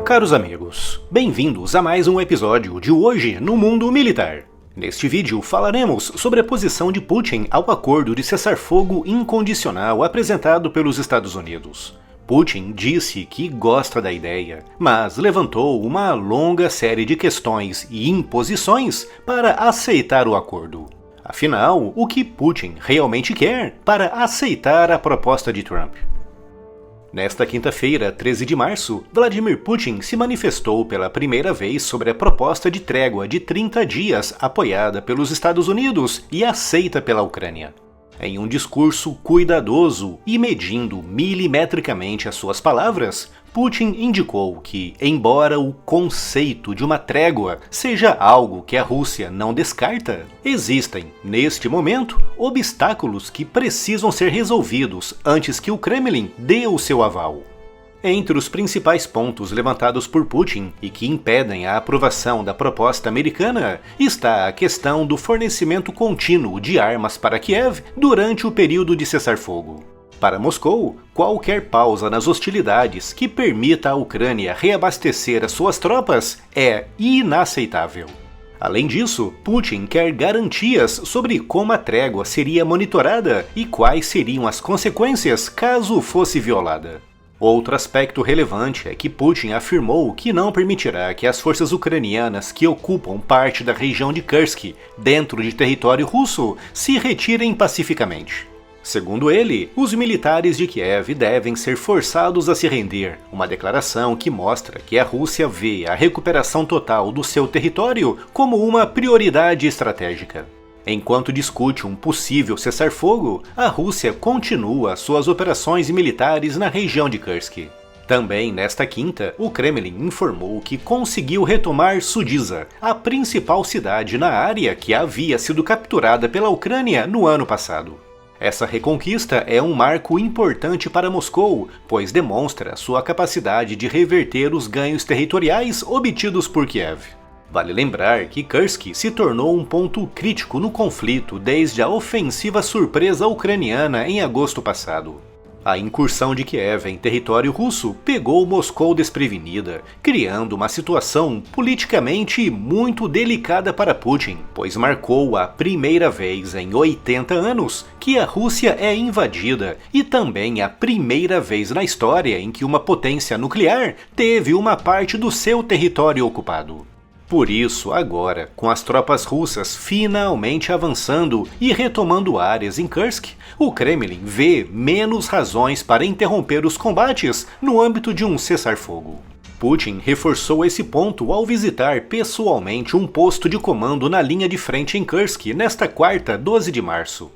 Caros amigos, bem-vindos a mais um episódio de Hoje no Mundo Militar. Neste vídeo falaremos sobre a posição de Putin ao acordo de cessar-fogo incondicional apresentado pelos Estados Unidos. Putin disse que gosta da ideia, mas levantou uma longa série de questões e imposições para aceitar o acordo. Afinal, o que Putin realmente quer para aceitar a proposta de Trump? Nesta quinta-feira, 13 de março, Vladimir Putin se manifestou pela primeira vez sobre a proposta de trégua de 30 dias apoiada pelos Estados Unidos e aceita pela Ucrânia. Em um discurso cuidadoso e medindo milimetricamente as suas palavras, Putin indicou que, embora o conceito de uma trégua seja algo que a Rússia não descarta, existem, neste momento, obstáculos que precisam ser resolvidos antes que o Kremlin dê o seu aval. Entre os principais pontos levantados por Putin e que impedem a aprovação da proposta americana está a questão do fornecimento contínuo de armas para Kiev durante o período de cessar-fogo. Para Moscou, qualquer pausa nas hostilidades que permita à Ucrânia reabastecer as suas tropas é inaceitável. Além disso, Putin quer garantias sobre como a trégua seria monitorada e quais seriam as consequências caso fosse violada. Outro aspecto relevante é que Putin afirmou que não permitirá que as forças ucranianas que ocupam parte da região de Kursk, dentro de território russo, se retirem pacificamente. Segundo ele, os militares de Kiev devem ser forçados a se render, uma declaração que mostra que a Rússia vê a recuperação total do seu território como uma prioridade estratégica. Enquanto discute um possível cessar-fogo, a Rússia continua suas operações militares na região de Kursk. Também nesta quinta, o Kremlin informou que conseguiu retomar Sudzha, a principal cidade na área que havia sido capturada pela Ucrânia no ano passado. Essa reconquista é um marco importante para Moscou, pois demonstra sua capacidade de reverter os ganhos territoriais obtidos por Kiev. Vale lembrar que Kursk se tornou um ponto crítico no conflito desde a ofensiva surpresa ucraniana em agosto passado. A incursão de Kiev em território russo pegou Moscou desprevenida, criando uma situação politicamente muito delicada para Putin, pois marcou a primeira vez em 80 anos que a Rússia é invadida e também a primeira vez na história em que uma potência nuclear teve uma parte do seu território ocupado. Por isso, agora, com as tropas russas finalmente avançando e retomando áreas em Kursk, o Kremlin vê menos razões para interromper os combates no âmbito de um cessar-fogo. Putin reforçou esse ponto ao visitar pessoalmente um posto de comando na linha de frente em Kursk nesta quarta, 12 de março.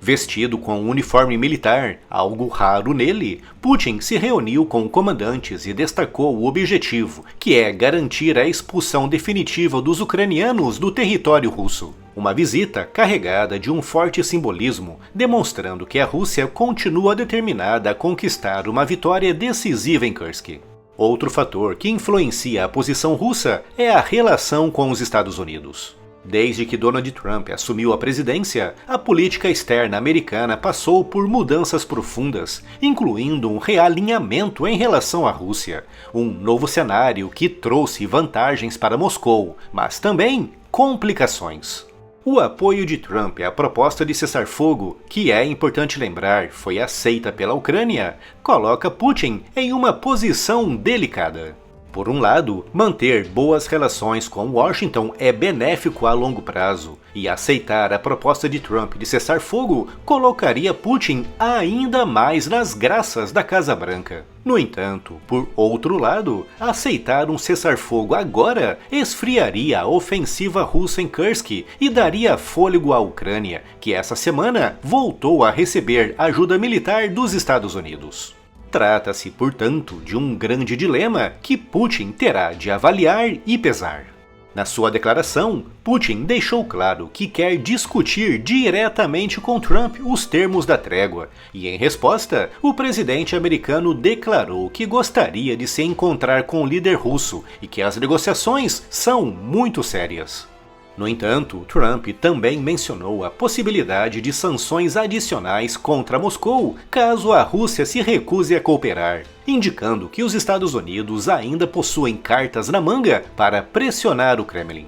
Vestido com um uniforme militar, algo raro nele, Putin se reuniu com comandantes e destacou o objetivo, que é garantir a expulsão definitiva dos ucranianos do território russo. Uma visita carregada de um forte simbolismo, demonstrando que a Rússia continua determinada a conquistar uma vitória decisiva em Kursk. Outro fator que influencia a posição russa é a relação com os Estados Unidos. Desde que Donald Trump assumiu a presidência, a política externa americana passou por mudanças profundas, incluindo um realinhamento em relação à Rússia, um novo cenário que trouxe vantagens para Moscou, mas também complicações. O apoio de Trump à proposta de cessar-fogo, que é importante lembrar, foi aceita pela Ucrânia, coloca Putin em uma posição delicada. Por um lado, manter boas relações com Washington é benéfico a longo prazo, e aceitar a proposta de Trump de cessar fogo colocaria Putin ainda mais nas graças da Casa Branca. No entanto, por outro lado, aceitar um cessar-fogo agora esfriaria a ofensiva russa em Kursk e daria fôlego à Ucrânia, que essa semana voltou a receber ajuda militar dos Estados Unidos. Trata-se, portanto, de um grande dilema que Putin terá de avaliar e pesar. Na sua declaração, Putin deixou claro que quer discutir diretamente com Trump os termos da trégua, e em resposta, o presidente americano declarou que gostaria de se encontrar com o líder russo e que as negociações são muito sérias. No entanto, Trump também mencionou a possibilidade de sanções adicionais contra Moscou caso a Rússia se recuse a cooperar, indicando que os Estados Unidos ainda possuem cartas na manga para pressionar o Kremlin.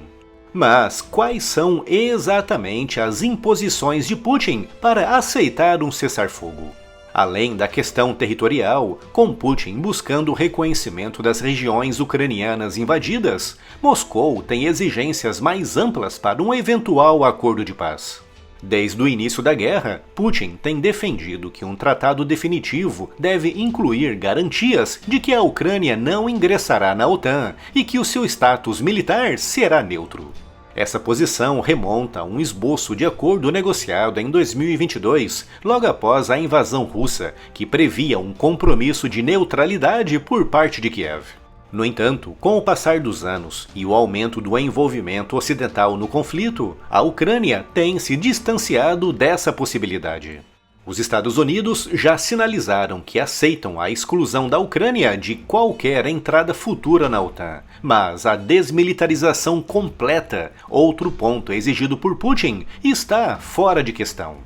Mas quais são exatamente as imposições de Putin para aceitar um cessar-fogo? Além da questão territorial, com Putin buscando o reconhecimento das regiões ucranianas invadidas, Moscou tem exigências mais amplas para um eventual acordo de paz. Desde o início da guerra, Putin tem defendido que um tratado definitivo deve incluir garantias de que a Ucrânia não ingressará na OTAN e que o seu status militar será neutro. Essa posição remonta a um esboço de acordo negociado em 2022, logo após a invasão russa, que previa um compromisso de neutralidade por parte de Kiev. No entanto, com o passar dos anos e o aumento do envolvimento ocidental no conflito, a Ucrânia tem se distanciado dessa possibilidade. Os Estados Unidos já sinalizaram que aceitam a exclusão da Ucrânia de qualquer entrada futura na OTAN, mas a desmilitarização completa, outro ponto exigido por Putin, está fora de questão.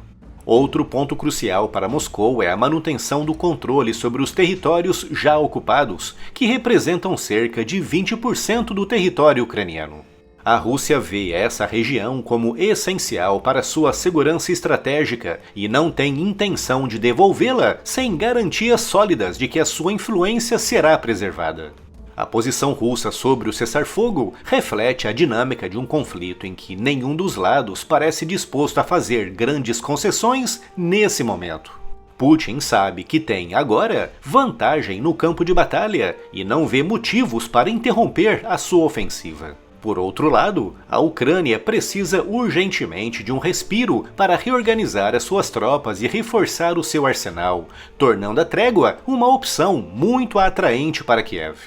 Outro ponto crucial para Moscou é a manutenção do controle sobre os territórios já ocupados, que representam cerca de 20% do território ucraniano. A Rússia vê essa região como essencial para sua segurança estratégica e não tem intenção de devolvê-la sem garantias sólidas de que a sua influência será preservada. A posição russa sobre o cessar-fogo reflete a dinâmica de um conflito em que nenhum dos lados parece disposto a fazer grandes concessões nesse momento. Putin sabe que tem, agora, vantagem no campo de batalha e não vê motivos para interromper a sua ofensiva. Por outro lado, a Ucrânia precisa urgentemente de um respiro para reorganizar as suas tropas e reforçar o seu arsenal, tornando a trégua uma opção muito atraente para Kiev.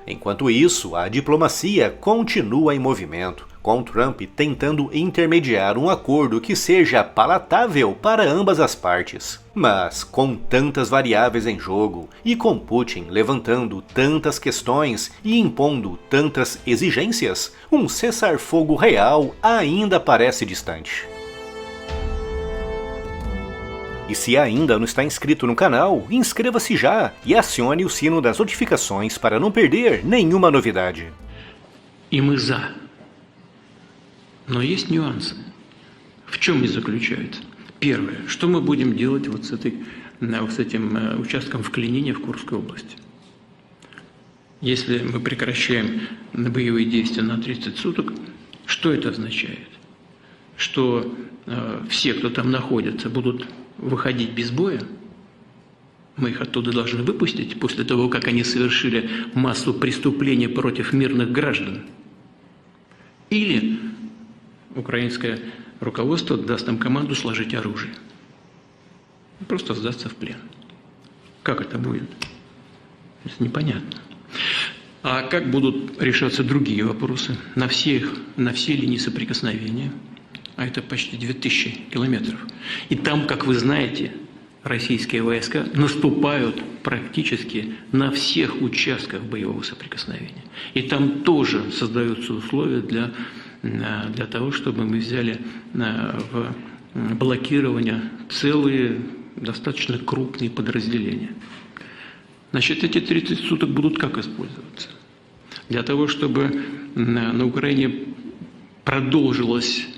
Enquanto isso, a diplomacia continua em movimento, com Trump tentando intermediar um acordo que seja palatável para ambas as partes. Mas, com tantas variáveis em jogo, e com Putin levantando tantas questões e impondo tantas exigências, um cessar-fogo real ainda parece distante. E se ainda não está inscrito no canal, inscreva-se já e acione o sino das notificações para não perder nenhuma novidade. И мы за. Но есть нюансы. В чем они заключаются? Первое. Что мы будем делать вот с этим участком в Калинине в Курской области? Если мы прекращаем боевые действия на 30 суток, что это означает? Что все, кто там находится, будут выходить без боя? Мы их оттуда должны выпустить после того, как они совершили массу преступлений против мирных граждан? Или украинское руководство даст нам команду сложить оружие? Просто сдаться в плен. Как это будет? Это непонятно. А как будут решаться другие вопросы на все линии соприкосновения? А это почти 2000 километров. И там, как вы знаете, российские войска наступают практически на всех участках боевого соприкосновения. И там тоже создаются условия для того, чтобы мы взяли в блокирование целые, достаточно крупные подразделения. Значит, эти 30 суток будут как использоваться? Для того, чтобы на Украине продолжилась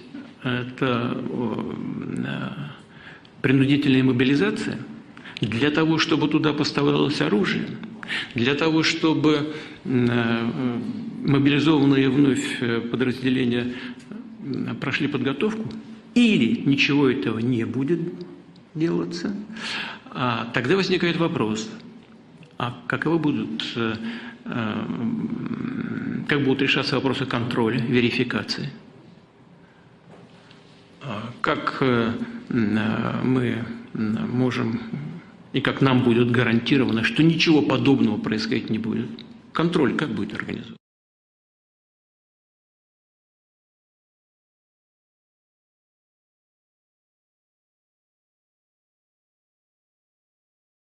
эта принудительная мобилизация, для того, чтобы туда поставлялось оружие, для того, чтобы мобилизованные вновь подразделения прошли подготовку, или ничего этого не будет делаться, тогда возникает вопрос, как будут решаться вопросы контроля, верификации, как мы можем и как нам будет гарантировано, что ничего подобного происходить не будет. Контроль как будет организован?